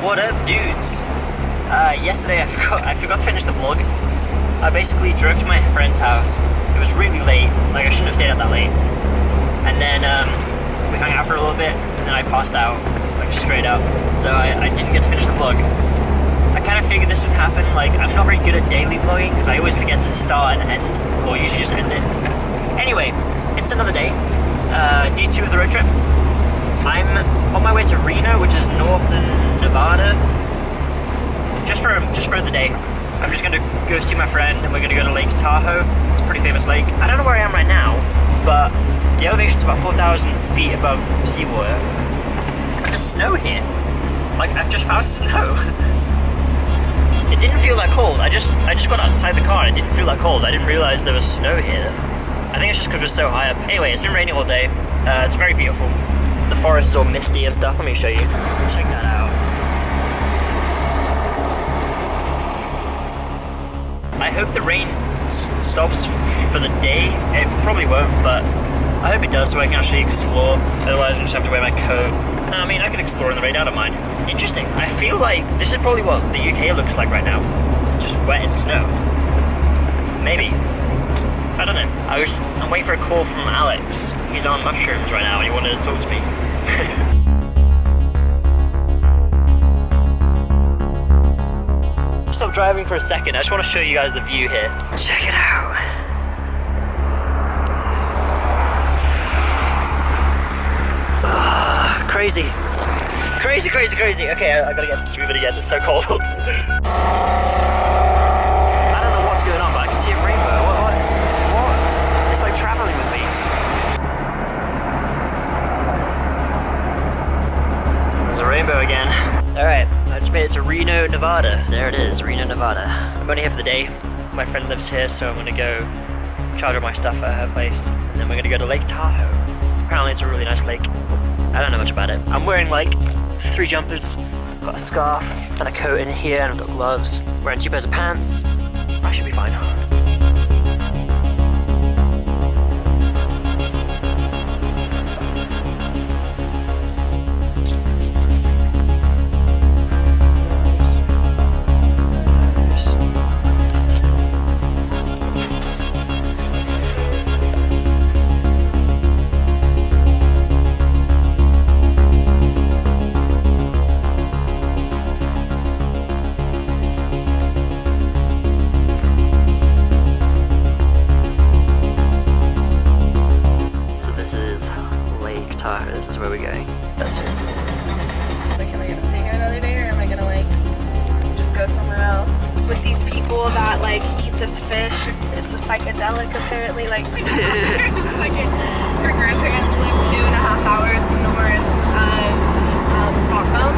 What up, dudes? Yesterday I forgot to finish the vlog. I basically drove to my friend's house. It was really late, like I shouldn't have stayed out that late. And then we hung out for a little bit, and then I passed out, like straight up. So I didn't get to finish the vlog. I kind of figured this would happen. Like, I'm not very good at daily vlogging because I always forget to start and end, or usually just end it. Anyway, it's another day. Day 2 of the road trip. I'm on my way to Reno, which is northern Nevada. Just for the day. I'm just gonna go see my friend, and we're gonna go to Lake Tahoe. It's a pretty famous lake. I don't know where I am right now, but the elevation's about 4,000 feet above seawater. And there's snow here. Like, I've just found snow. It didn't feel that cold. I just got outside the car and it didn't feel that cold. I didn't realize there was snow here. I think it's just because we're so high up. Anyway, it's been raining all day. It's very beautiful. The forest is all misty and stuff. Let me show you. Check that out. I hope the rain stops for the day. It probably won't, but I hope it does so I can actually explore. Otherwise, I just have to wear my coat. I mean, I can explore in the rain, I don't mind. It's interesting. I feel like this is probably what the UK looks like right now. Just wet and snow. Maybe. I don't know. I'm waiting for a call from Alex. He's on mushrooms right now and he wanted to talk to me. Stop driving for a second. I just want to show you guys the view here. Check it out. Crazy. Crazy, crazy, crazy. Okay, I gotta get this moving again. It's so cold. I don't know what's going on, but I can see a rainbow. What? It's like traveling with me. There's a rainbow again. Alright, I just made it to Reno, Nevada. There it is, Reno, Nevada. I'm only here for the day. My friend lives here, so I'm gonna go charge all my stuff at her place. And then we're gonna go to Lake Tahoe. Apparently it's a really nice lake. I don't know much about it. I'm wearing like 3 jumpers, got a scarf, and a coat in here, and I've got gloves. Wearing 2 pairs of pants. I should be fine. This is where we're going. That's it. Like, am I gonna stay here another day, or am I gonna like just go somewhere else? It's with these people that like eat this fish. It's a psychedelic, apparently. Like, it's like her grandparents live 2.5 hours north of Stockholm.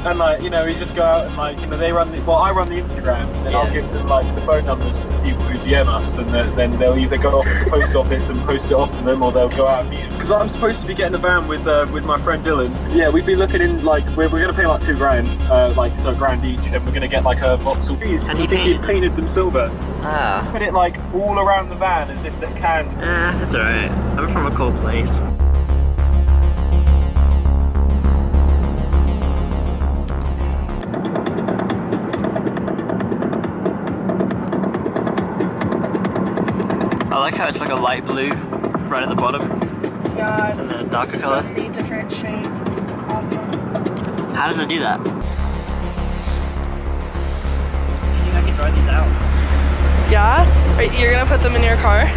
And like, you know, we just go out and like, you know, I run the Instagram, and then I'll give them like the phone numbers for the people who DM us, and then they'll either go off to the post office and post it off to them, or they'll go out and meet them. Because I'm supposed to be getting a van with my friend Dylan. Yeah, we'd be looking in like, we're gonna pay like $2,000, like so $1,000 each, and we're gonna get like a Vauxhall trees. And he painted them silver. Ah. Put it like all around the van as if they can. That's alright. I'm from a cold place. I like how it's like a light blue right at the bottom. Yeah, and then a darker color. So many different shades. It's awesome. How does it do that? Do you think I can dry these out? Yeah? You're gonna put them in your car?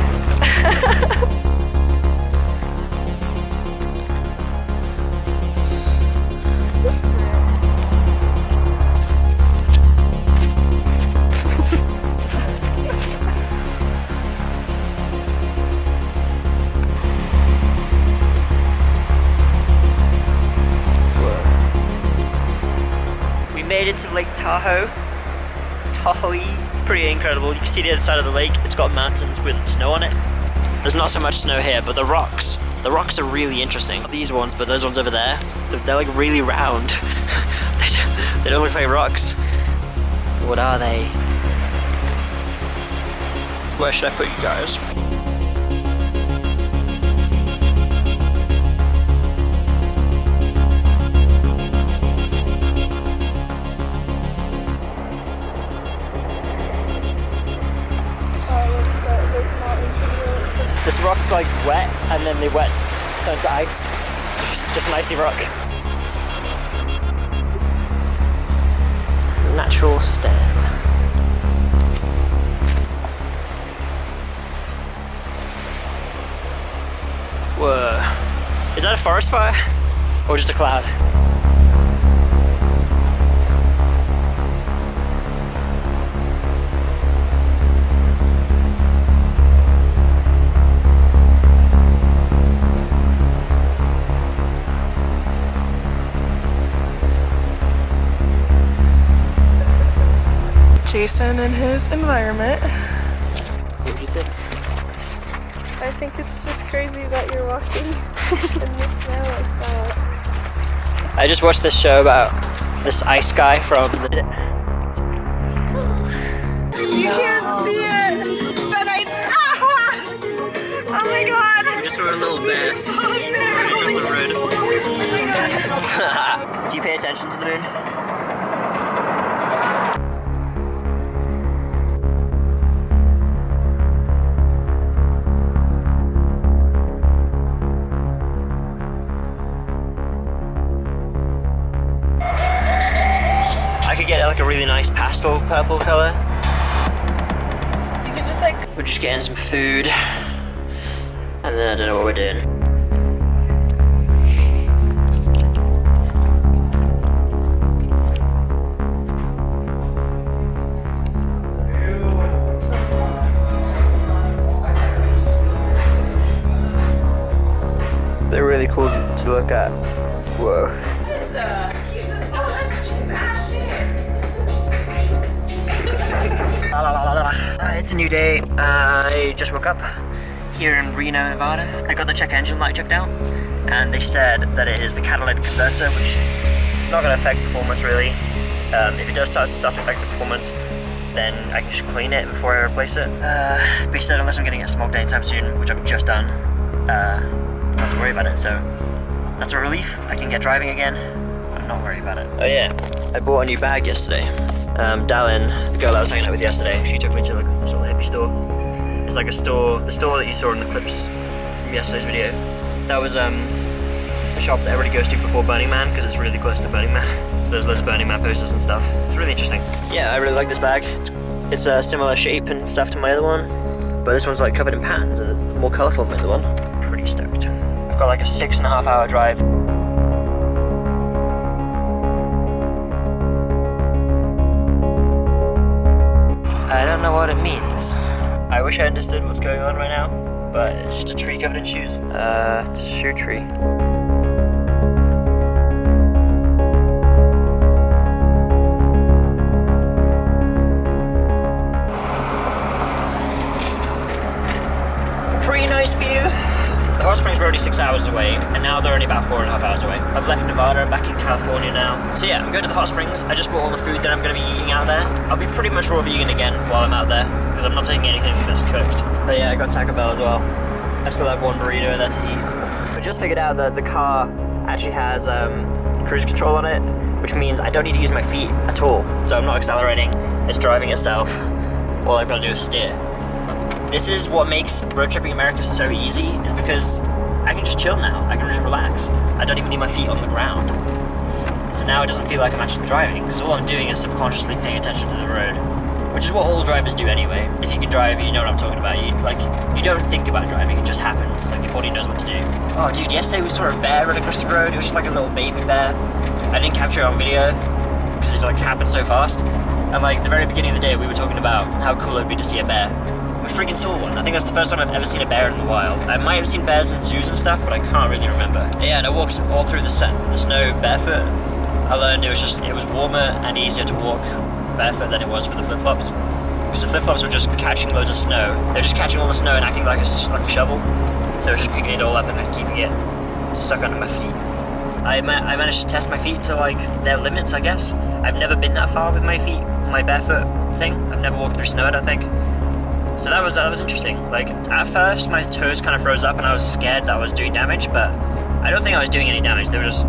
Made it to Lake Tahoe. Tahoe, pretty incredible. You can see the other side of the lake. It's got mountains with snow on it. There's not so much snow here, but the rocks are really interesting. Not these ones, but those ones over there, they're like really round. They don't look like rocks. What are they? Where should I put you guys? like wet, and then the wet turned to ice. So it's just an icy rock. Natural stairs. Whoa. Is that a forest fire? Or just a cloud? Jason and his environment. What would you say? I think it's just crazy that you're walking in the snow like that. I just watched this show about this ice guy from the... You can't see it, but oh my god! We just saw a little bear So running sad. across the road. Oh my god. Do you pay attention to the moon? I could get like a really nice pastel purple color. You can just like We're just getting some food, and then I don't know what we're doing. They're really cool to look at. Whoa. It's a new day. I just woke up here in Reno, Nevada. I got the check engine light checked out, and they said that it is the catalytic converter, which it's not going to affect performance really. If it does start to affect the performance, then I can just clean it before I replace it. But he said unless I'm getting it smoked anytime soon, which I've just done, not to worry about it. So that's a relief. I can get driving again. I'm not worried about it. Oh yeah, I bought a new bag yesterday. Dallin, the girl I was hanging out with yesterday, she took me to like this little hippie store. It's like a store, the store that you saw in the clips from yesterday's video. That was a shop that everybody goes to before Burning Man because it's really close to Burning Man. So there's loads of Burning Man posters and stuff. It's really interesting. Yeah, I really like this bag. It's a similar shape and stuff to my other one, but this one's like covered in patterns and more colourful than the other one. Pretty stoked. I've got like a 6.5 hour drive. I don't know what it means. I wish I understood what's going on right now, but it's just a tree covered in shoes. It's a shoe tree. Pretty nice view. The hot springs were only 6 hours away, and now they're only about 4.5 hours away. I've left Nevada, I'm back in California now. So yeah, I'm going to the hot springs. I just bought all the food that I'm going to be eating out there. I'll be pretty much raw vegan again while I'm out there, because I'm not taking anything that's cooked. But yeah, I got Taco Bell as well. I still have one burrito there to eat. I just figured out that the car actually has cruise control on it, which means I don't need to use my feet at all. So I'm not accelerating, it's driving itself. All I've got to do is steer. This is what makes road tripping America so easy, is because I can just chill now. I can just relax. I don't even need my feet on the ground. So now it doesn't feel like I'm actually driving, because all I'm doing is subconsciously paying attention to the road, which is what all drivers do anyway. If you can drive, you know what I'm talking about. You don't think about driving, it just happens. Like your body knows what to do. Oh dude, yesterday we saw a bear running across the road. It was just like a little baby bear. I didn't capture it on video because it like happened so fast. And like the very beginning of the day, we were talking about how cool it'd be to see a bear. We freaking saw one. I think that's the first time I've ever seen a bear in the wild. I might have seen bears in zoos and stuff, but I can't really remember. Yeah, and I walked all through the snow barefoot. I learned it was warmer and easier to walk barefoot than it was with the flip-flops. Because the flip-flops were just catching loads of snow. They're just catching all the snow and acting like a shovel. So I was just picking it all up and then keeping it stuck under my feet. I managed to test my feet to like their limits, I guess. I've never been that far with my feet, my barefoot thing. I've never walked through snow, I don't think. So that was interesting. Like at first my toes kind of froze up and I was scared that I was doing damage, but I don't think I was doing any damage. They were just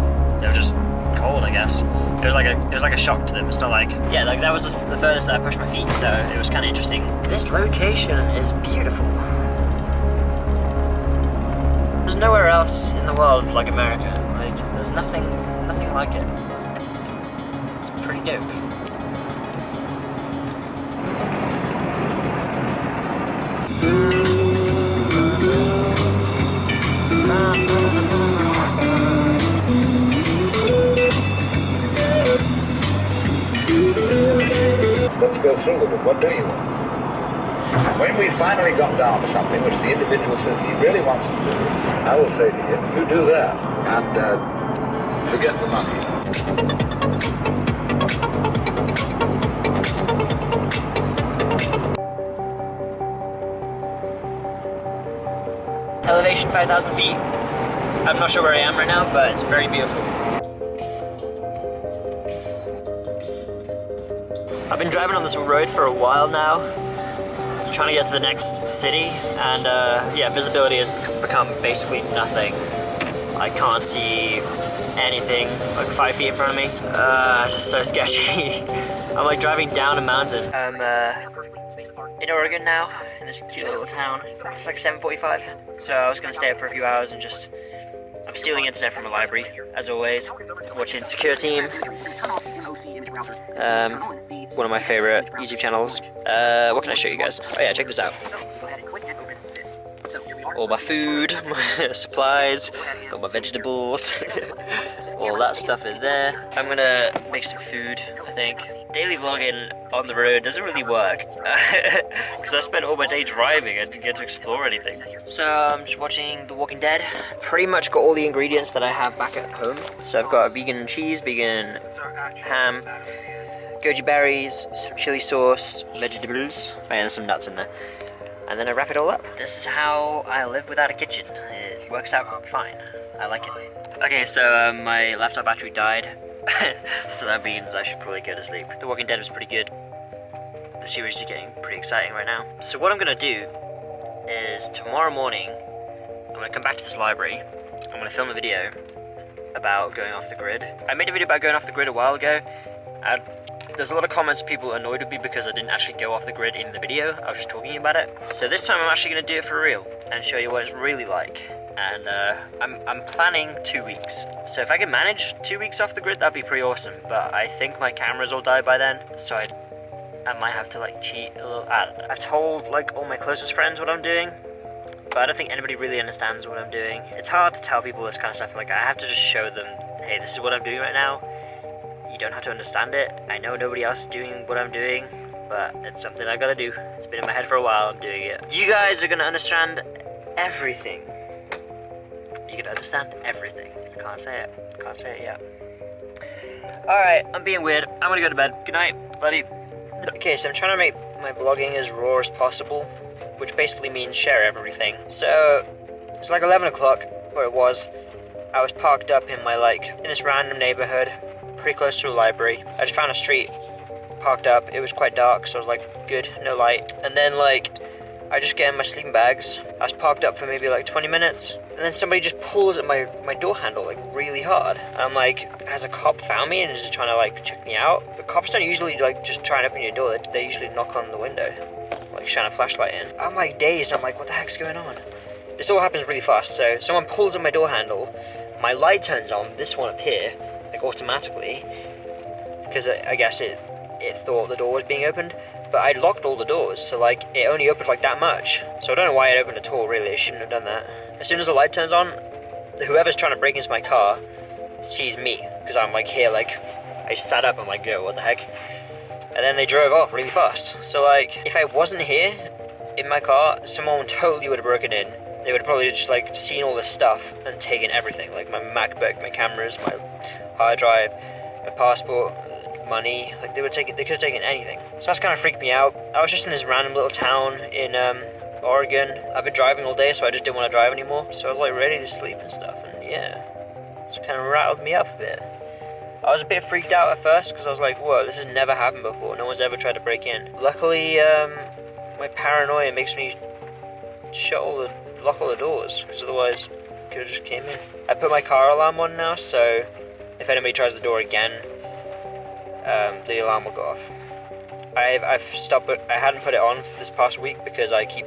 cold, I guess. It was like a shock to them. It's not like, yeah, like that was the furthest that I pushed my feet, so it was kind of interesting. This location is beautiful. nowhere else in the world like America. Like, there's nothing like it. It's pretty dope. Let's go through with it. What do you want? When we finally got down to something which the individual says he really wants to do, I will say to him, you do that, and forget the money. Elevation 5,000 feet. I'm not sure where I am right now, but it's very beautiful. I've been driving on this road for a while now, trying to get to the next city, and yeah, visibility has become basically nothing. I can't see anything like 5 feet in front of me. It's just so sketchy. I'm like driving down a mountain. I'm in Oregon now, in this cute little town. It's like 7:45, so I was gonna stay up for a few hours and just, I'm stealing internet from a library, as always, watching Secure Team. One of my favorite YouTube channels. What can I show you guys? Oh yeah, check this out. All my food, my supplies, all my vegetables, all that stuff in there. I'm gonna make some food, I think. Daily vlogging on the road doesn't really work, because I spent all my day driving and didn't get to explore anything. So I'm just watching The Walking Dead. Pretty much got all the ingredients that I have back at home. So I've got a vegan cheese, vegan ham, goji berries, some chili sauce, vegetables, and some nuts in there. And then I wrap it all up. This is how I live without a kitchen. It works out fine. I like it. Okay, so my laptop battery died. So that means I should probably go to sleep. The Walking Dead was pretty good. The series is getting pretty exciting right now. So what I'm gonna do is tomorrow morning, I'm gonna come back to this library. I'm gonna film a video about going off the grid. I made a video about going off the grid a while ago. There's a lot of comments, people annoyed with me because I didn't actually go off the grid in the video. I was just talking about it. So this time I'm actually going to do it for real and show you what it's really like. And I'm planning 2 weeks. So if I can manage 2 weeks off the grid, that'd be pretty awesome. But I think my cameras will die by then, so I might have to like cheat a little. I told like all my closest friends what I'm doing, but I don't think anybody really understands what I'm doing. It's hard to tell people this kind of stuff. Like, I have to just show them, hey, this is what I'm doing right now. You don't have to understand it. I know nobody else is doing what I'm doing, but it's something I gotta do. It's been in my head for a while, I'm doing it. You guys are gonna understand everything. You're gonna understand everything. I can't say it yet. Alright, I'm being weird. I'm gonna go to bed. Good night, love you. Okay, so I'm trying to make my vlogging as raw as possible, which basically means share everything. So, it's like 11 o'clock, where it was. I was parked up in in this random neighborhood, pretty close to a library. I just found a street, parked up. It was quite dark, so I was like, good, no light. And then I just get in my sleeping bags. I was parked up for maybe like 20 minutes, and then somebody just pulls at my door handle like really hard. And I'm like, has a cop found me and is just trying to like check me out? The cops don't usually like just try and open your door. They usually knock on the window, like shine a flashlight in. I'm like dazed. I'm like, what the heck's going on? This all happens really fast. So someone pulls at my door handle, my light turns on, this one up here, like automatically, because I guess it thought the door was being opened, but I locked all the doors, so like it only opened like that much. So I don't know why it opened at all, really. I shouldn't have done that. As soon as the light turns on, whoever's trying to break into my car sees me, because I'm like here, like I sat up, I'm like, yo, what the heck? And then they drove off really fast. So like, if I wasn't here in my car, someone totally would have broken in. They would have probably just like seen all this stuff and taken everything, like my MacBook, my cameras, my hard drive, my passport, money. Like they could have taken anything. So that's kind of freaked me out. I was just in this random little town in Oregon. I've been driving all day, so I just didn't want to drive anymore. So I was like ready to sleep and stuff, and yeah, it's kind of rattled me up a bit. I was a bit freaked out at first because I was like, whoa, this has never happened before. No one's ever tried to break in. Luckily, my paranoia makes me lock all the doors, because otherwise it could have just came in. I put my car alarm on now, so if anybody tries the door again, the alarm will go off. I've stopped it. I hadn't put it on this past week because I keep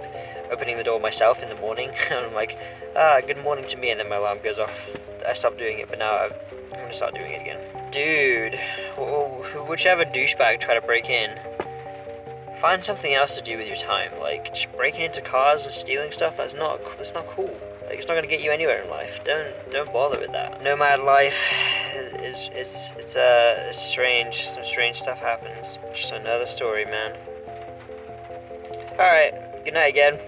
opening the door myself in the morning. And I'm like, good morning to me, and then my alarm goes off. I stopped doing it, but now I'm gonna start doing it again. Dude, whichever douchebag tried to break in, find something else to do with your time. Like, just breaking into cars and stealing stuff, that's not cool. Like, it's not gonna get you anywhere in life. Don't bother with that. Nomad life it's strange. Some strange stuff happens. Just another story, man. Alright, good night again.